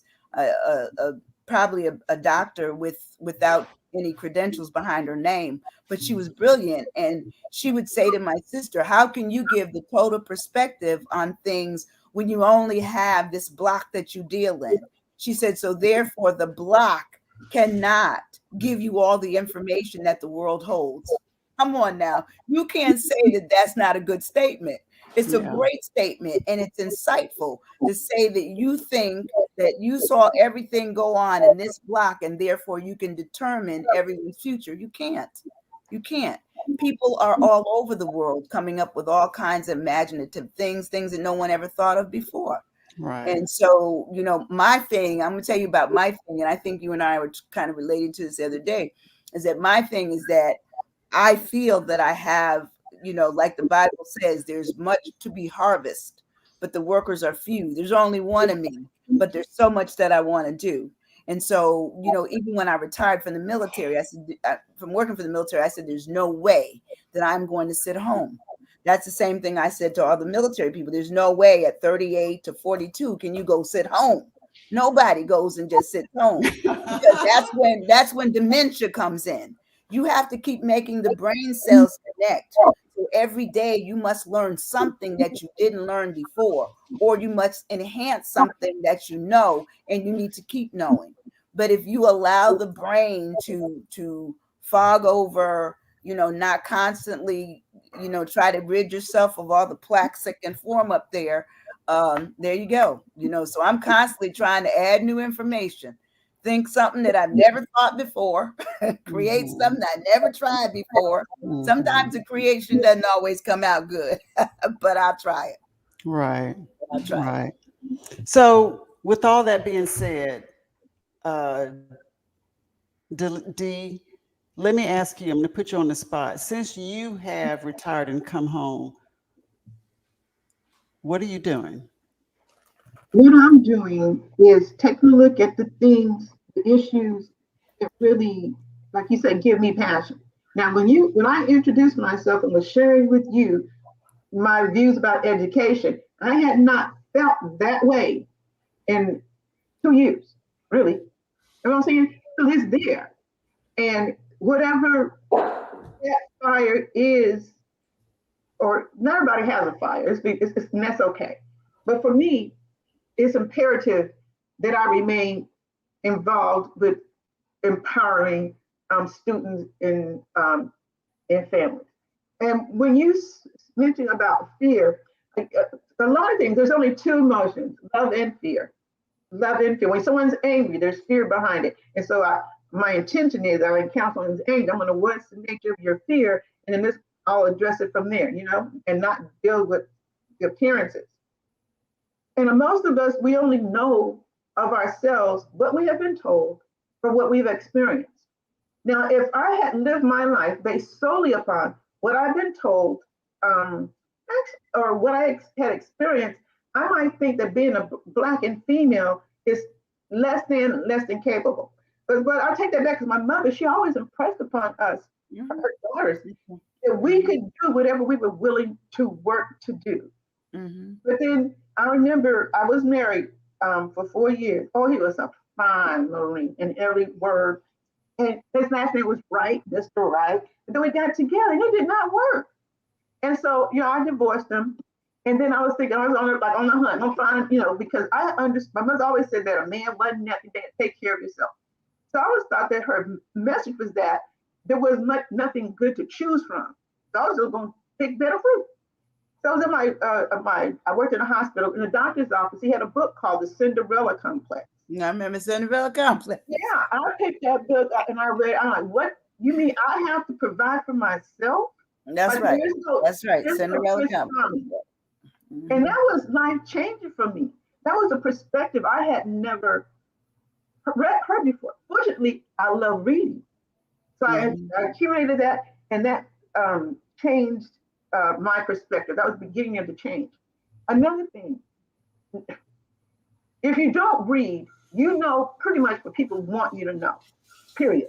probably a doctor without any credentials behind her name, but she was brilliant. And she would say to my sister, how can you give the total perspective on things when you only have this block that you deal in? She said, so therefore the block cannot give you all the information that the world holds. Come on now. You can't say that that's not a good statement. It's a great statement, and it's insightful to say that you think that you saw everything go on in this block, and therefore you can determine everyone's future. You can't. You can't. People are all over the world coming up with all kinds of imaginative things that no one ever thought of before. Right. And so, my thing, I'm going to tell you about my thing, and I think you and I were kind of relating to this the other day, is that my thing is that I feel that I have, like the Bible says, there's much to be harvested, but the workers are few. There's only one of me, but there's so much that I want to do. And so, even when I retired from the military, I said, from working for the military, I said, there's no way that I'm going to sit home. That's the same thing I said to all the military people. There's no way at 38 to 42 can you go sit home. Nobody goes and just sits home, because that's when dementia comes in. You have to keep making the brain cells connect. So every day you must learn something that you didn't learn before, or you must enhance something that you know and you need to keep knowing. But if you allow the brain to fog over, not constantly, try to rid yourself of all the plaques that can form up there, there you go. So I'm constantly trying to add new information, think something that I've never thought before, create something I never tried before. Sometimes the creation doesn't always come out good, but I'll try it. Right. I'll try Right. So with all that being said, D, let me ask you, I'm going to put you on the spot. Since you have retired and come home, what are you doing? What I'm doing is taking a look at the things, the issues that really, like you said, give me passion. Now, when I introduced myself and was sharing with you my views about education, I had not felt that way in 2 years, really. You know what I'm saying? So it's there. And whatever that fire is, or not everybody has a fire, and that's okay. But for me, it's imperative that I remain involved with empowering students and families. And when you mention about fear, a lot of things, there's only two emotions, love and fear. Love and fear. When someone's angry, there's fear behind it. And so my intention is I encounter someone's angry. I'm going to what's the nature of your fear, and then I'll address it from there, and not deal with the appearances. And most of us, we only know of ourselves what we have been told or what we've experienced. Now, if I had lived my life based solely upon what I've been told, or what I had experienced, I might think that being a Black and female is less than capable. But I take that back, because my mother, she always impressed upon us, her daughters, that we could do whatever we were willing to work to do. But then I remember I was married for 4 years. Oh, he was a fine Marine in every word. And his last name was Wright, Mr. Wright. And then we got together and it did not work. And so, I divorced him. And then I was thinking, I was on the hunt. I'm fine, because I understand. My mother always said that a man wasn't nothing, take care of yourself. So I always thought that her message was that there was nothing good to choose from. So I was just going to pick better fruit. So I was in I worked in a hospital, in a doctor's office. He had a book called The Cinderella Complex. I remember Cinderella Complex. Yeah, I picked that book and I read. I'm like, what? You mean I have to provide for myself? That's right. That's right. Cinderella Complex. And that was life changing for me. That was a perspective I had never heard before. Fortunately, I love reading. So I accumulated that, and that changed my perspective. That was the beginning of the change. Another thing, if you don't read, you know pretty much what people want you to know, period.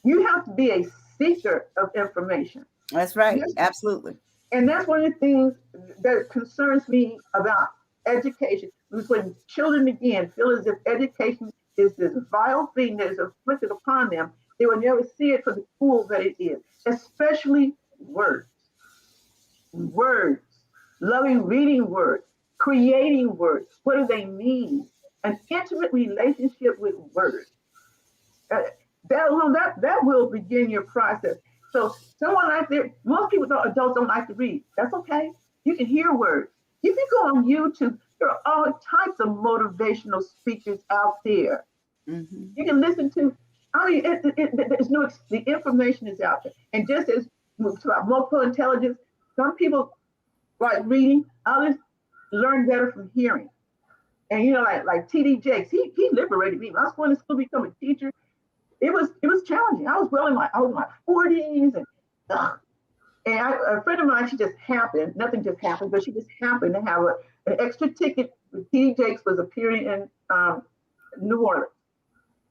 You have to be a seeker of information. That's right. Absolutely. And that's one of the things that concerns me about education, is when children, again, feel as if education is this vile thing that is inflicted upon them. They will never see it for the fool that it is, especially words. Words, loving reading words, creating words. What do they mean? An intimate relationship with words. That will begin your process. So someone out there, most adults don't like to read. That's okay. You can hear words. You can go on YouTube. There are all types of motivational speakers out there. You can listen to. There's no. The information is out there, and just as about multiple intelligence, some people like reading, others learn better from hearing. And like T.D. Jakes, he liberated me. When I was going to school to become a teacher, it was challenging. I was in my 40s, and a friend of mine, she just happened. Nothing just happened, but she just happened to have an extra ticket. T.D. Jakes was appearing in New Orleans,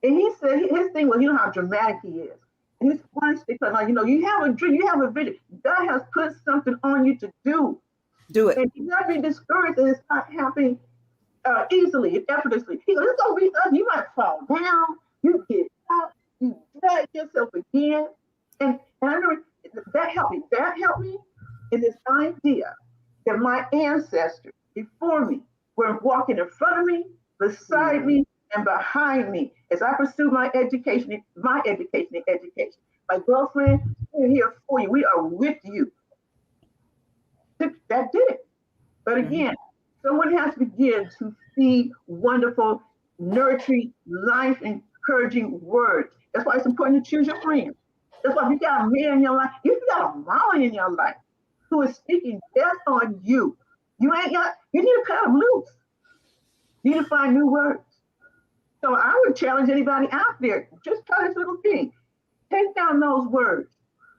and he said his thing was, how dramatic he is. And he's one because you have a dream, you have a vision. God has put something on you to do. Do it. And you not be discouraged that it's not happening easily and effortlessly. It's gonna be up. You might fall down. You get out. You drag yourself again. And I remember that helped me. That helped me in this idea that my ancestors before me were walking in front of me, beside me, and behind me as I pursue my education. My My girlfriend, we're here for you. We are with you. That did it. But again, someone has to begin to feed wonderful, nurturing, life encouraging words. That's why it's important to choose your friends. That's why if you got a man in your life, if you got a mama in your life who is speaking death on you, you need to cut them loose. You need to find new words. So I would challenge anybody out there, just try this little thing. Take down those words,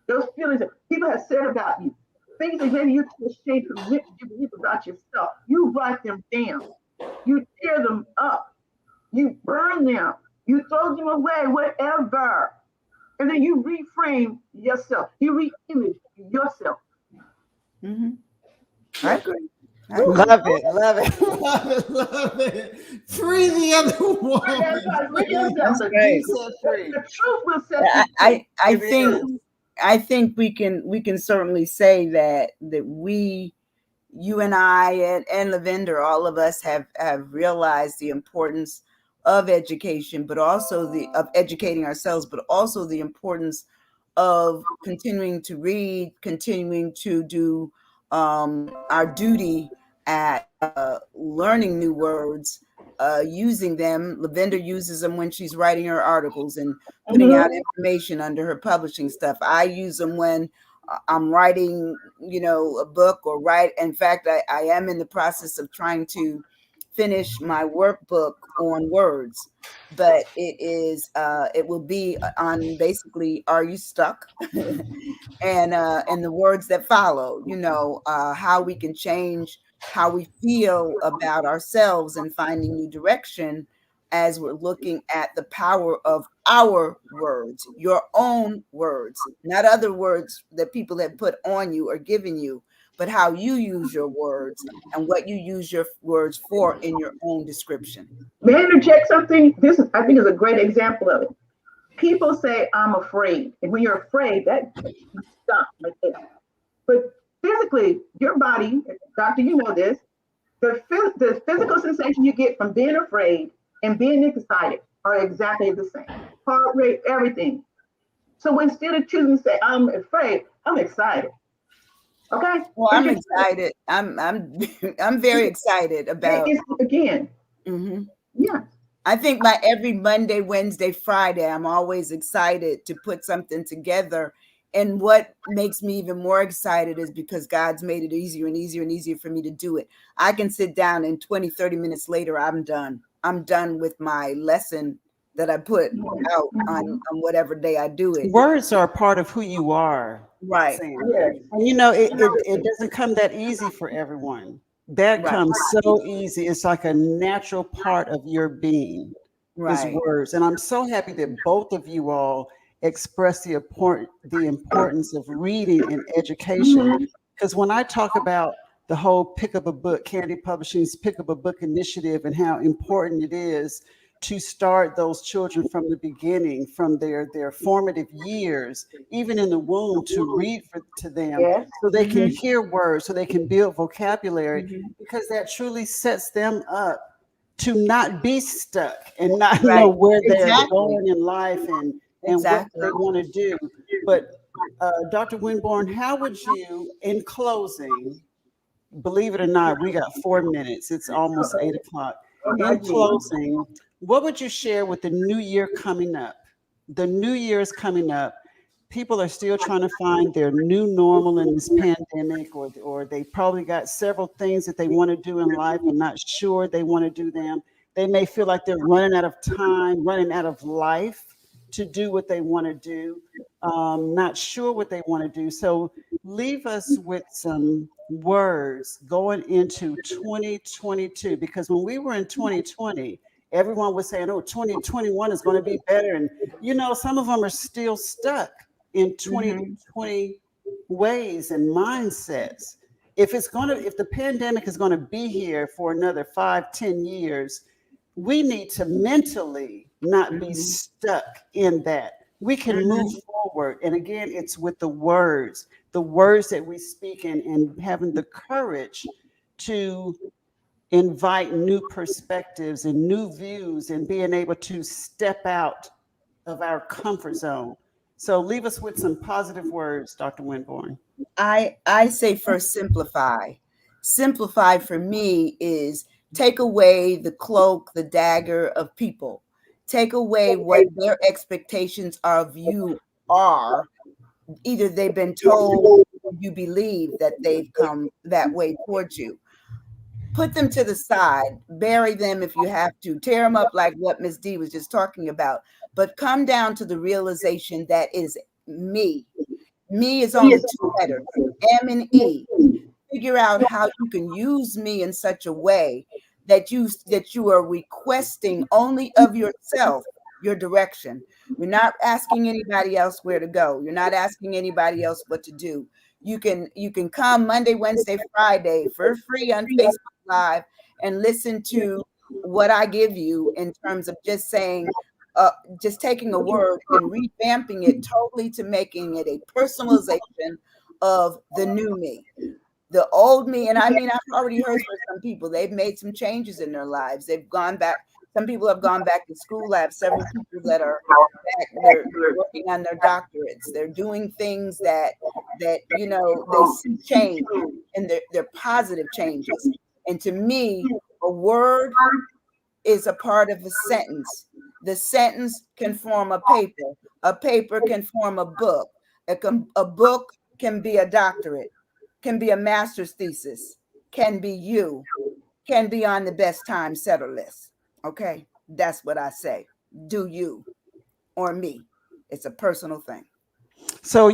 those feelings that people have said about you, things that maybe you're too ashamed to admit you believe about yourself. You write them down. You tear them up. You burn them. You throw them away, whatever. And then you reframe yourself. You re-image yourself. Mm-hmm. I agree. Love it, love it, love it, love it. Free the other woman. That's great. The truth will set you free. I think we can certainly say that you and I and Lavender, all of us have realized the importance of education, but also of educating ourselves, but also the importance of continuing to read, continuing to do our duty at learning new words, using them. Lavender uses them when she's writing her articles and putting out information under her publishing stuff. I use them when I'm writing, a book or write. In fact, I am in the process of trying to finish my workbook on words, but it will be on basically, are you stuck? and the words that follow, how we can change how we feel about ourselves and finding new direction as we're looking at the power of our words, your own words, not other words that people have put on you or given you, but how you use your words and what you use your words for in your own description. May I interject something? I think, is a great example of it. People say, I'm afraid. And when you're afraid, that you stop right there. But physically, your body, doctor, you know this, the physical sensation you get from being afraid and being excited are exactly the same. Heart rate, everything. So instead of choosing to say, I'm afraid, I'm excited. Okay. Well, I'm excited. I'm very excited about again. Mm-hmm. Yeah. I think by every Monday, Wednesday, Friday, I'm always excited to put something together. And what makes me even more excited is because God's made it easier and easier and easier for me to do it. I can sit down and 20, 30 minutes later, I'm done. I'm done with my lesson that I put out on whatever day I do it. Words are a part of who you are. Right. Yes. And it doesn't come that easy for everyone. That comes so easy. It's like a natural part of your being, is words. And I'm so happy that both of you all express the importance of reading in education. Because when I talk about the whole Pick Up a Book, Candy Publishing's Pick Up a Book initiative, and how important it is to start those children from the beginning, from their formative years, even in the womb, to read to them so they can hear words, so they can build vocabulary, because that truly sets them up to not be stuck and not know where they're going in life and what they want to do. But Dr. Winborn, how would you, in closing, believe it or not, we got 4 minutes. It's almost 8 o'clock. In closing, what would you share with the new year coming up? The new year is coming up. People are still trying to find their new normal in this pandemic, or they probably got several things that they want to do in life and not sure they want to do them. They may feel like they're running out of time, running out of life to do what they want to do, not sure what they want to do. So leave us with some words going into 2022, because when we were in 2020, everyone was saying, oh, 2021 is going to be better. And, some of them are still stuck in 2020 ways and mindsets. If the pandemic is going to be here for another 5-10 years, we need to mentally not be stuck in that. We can move forward. And again, it's with the words that we speak, and having the courage to invite new perspectives and new views and being able to step out of our comfort zone. So leave us with some positive words, Dr. Winborn. I say first simplify. Simplify for me is take away the cloak, the dagger of people. Take away what their expectations of you are. Either they've been told or you believe that they've come that way towards you. Put them to the side, bury them if you have to, tear them up like what Miss D was just talking about, but come down to the realization that is me. Me is only two letters, M and E. Figure out how you can use me in such a way that you are requesting only of yourself your direction. You're not asking anybody else where to go. You're not asking anybody else what to do. You can come Monday, Wednesday, Friday for free on Facebook Live and listen to what I give you in terms of just saying, just taking a word and revamping it totally to making it a personalization of the new me. The old me, and I mean, I've already heard from some people, they've made some changes in their lives. They've gone back. Some people have gone back to school. I have several people that are back, they're working on their doctorates. They're doing things that they see change, and they're positive changes. And to me, a word is a part of a sentence. The sentence can form a paper. A paper can form a book. A book can be a doctorate, can be a master's thesis, can be you, can be on the best time setter list. Okay, that's what I say. Do you or me? It's a personal thing. So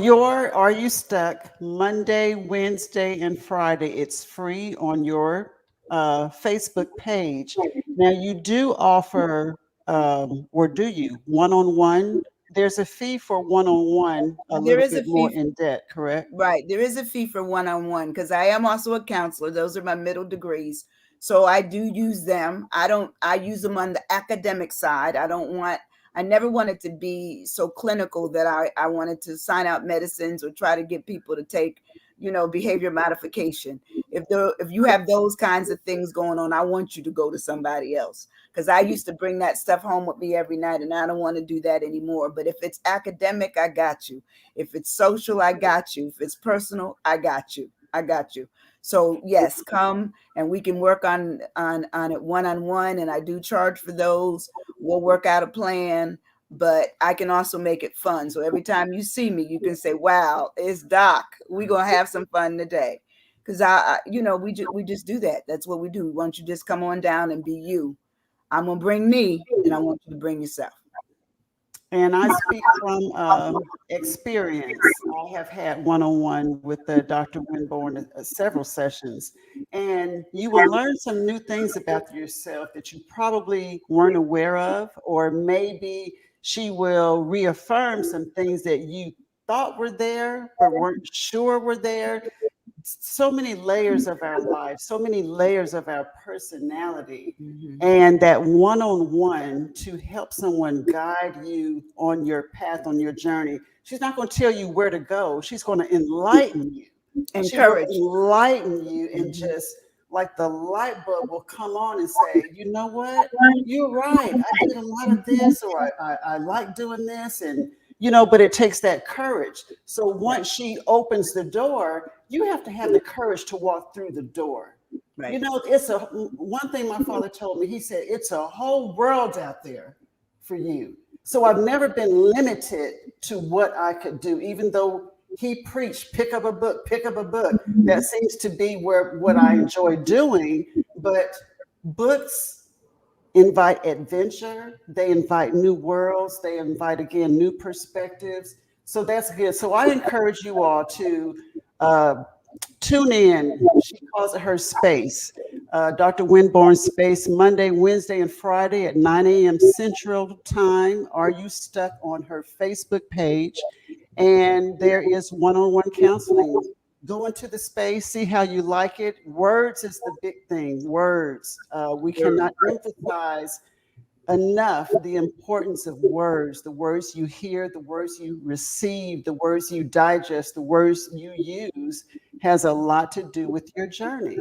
Are You Stuck, Monday, Wednesday, and Friday. It's free on your Facebook page. Now you do offer, or do you, one-on-one? There's a fee for one-on-one, a There little is a bit more fee, in depth, correct? right? There is a fee for one-on-one because I am also a counselor. Those are my middle degrees. So I do use them. I use them on the academic side. I never wanted to be so clinical that I wanted to sign out medicines or try to get people to take, behavior modification. If you have those kinds of things going on, I want you to go to somebody else because I used to bring that stuff home with me every night and I don't want to do that anymore. But if it's academic, I got you. If it's social, I got you. If it's personal, I got you. I got you. So yes, come and we can work on it one-on-one. And I do charge for those. We'll work out a plan, but I can also make it fun. So every time you see me, you can say, wow, it's Doc. We're going to have some fun today. Because we just do that. That's what we do. We want you to just come on down and be you. I'm going to bring me and I want you to bring yourself. And I speak from experience. I have had one-on-one with Dr. Winborn several sessions, and you will learn some new things about yourself that you probably weren't aware of, or maybe she will reaffirm some things that you thought were there but weren't sure were there. So many layers of our life, so many layers of our personality, and that one-on-one to help someone guide you on your path, on your journey. She's not going to tell you where to go. She's going to enlighten you. Encourage. Enlighten you, and just like the light bulb will come on and say, you know what? You're right. I did a lot of this, or I like doing this, and but it takes that courage. So once she opens the door, you have to have the courage to walk through the door. Right. It's one thing my father told me. He said, it's a whole world out there for you. So I've never been limited to what I could do, even though he preached, pick up a book, pick up a book. That seems to be what I enjoy doing. But books invite adventure, they invite new worlds, they invite, again, new perspectives. So that's good. So I encourage you all to tune in. She calls it her space. Dr. Winborn's space, Monday, Wednesday, and Friday at 9 a.m. Central Time. Are You Stuck on her Facebook page? And there is one-on-one counseling. Go into the space, see how you like it. Words is the big thing. Words. We cannot emphasize enough the importance of words, the words you hear, the words you receive, the words you digest, the words you use has a lot to do with your journey.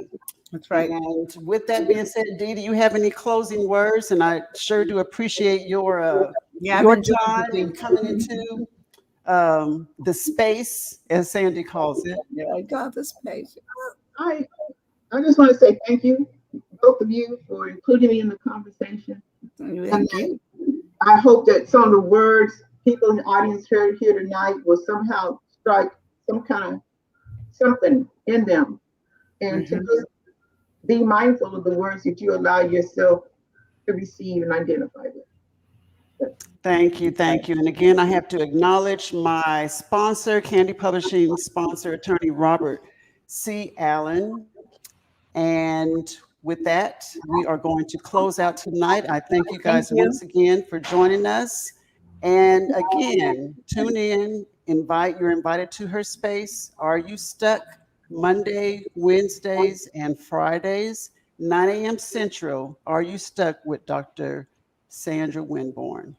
That's right. And with that being said, Dee, do you have any closing words? And I sure do appreciate your Yeah, your I've enjoyed time the and coming into the space, as Sandy calls it. Yeah, I got this page. I I just want to say thank you, both of you, for including me in the conversation. Thank you. I hope that some of the words people in the audience heard here tonight will somehow strike some kind of something in them, and to just be mindful of the words that you allow yourself to receive and identify with. Thank you, thank you. And again, I have to acknowledge my sponsor, Candy Publishing sponsor, attorney Robert C. Allen. And with that, we are going to close out tonight. I thank you guys Thank you. once again for joining us. And again, tune in, you're invited to her space. Are You Stuck? Monday, Wednesdays, and Fridays, 9 a.m. Central. Are You Stuck with Dr. Sandra Winborn?